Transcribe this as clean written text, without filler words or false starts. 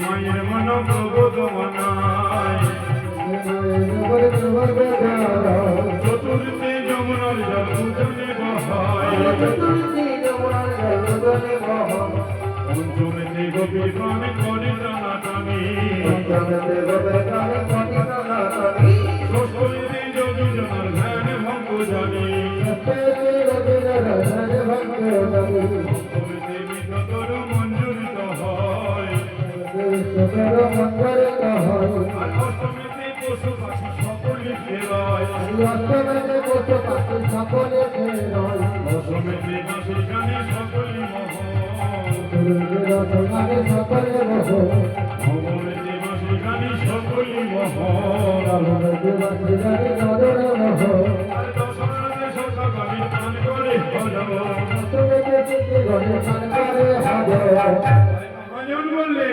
মায়ের মন প্রবোধ মনায় চতুর্থে যমুনার জল উদনে বহায় পঞ্চমেতে গোপীর প্রাণে করে টানাটানি ষষ্ঠীতে যোগীজনার ধ্যান ভঙ্গ জানি সপ্তমীতে নিকটর মঞ্জুরিত হয় আর অষ্টমীতে পশু পাখি সকলে ফেরায় দশমীতে বাঁশির গানে সকলে নবমীতে বাঁশির গানে সকলে আর দশমীতে সকালে গান করে ভজন বললে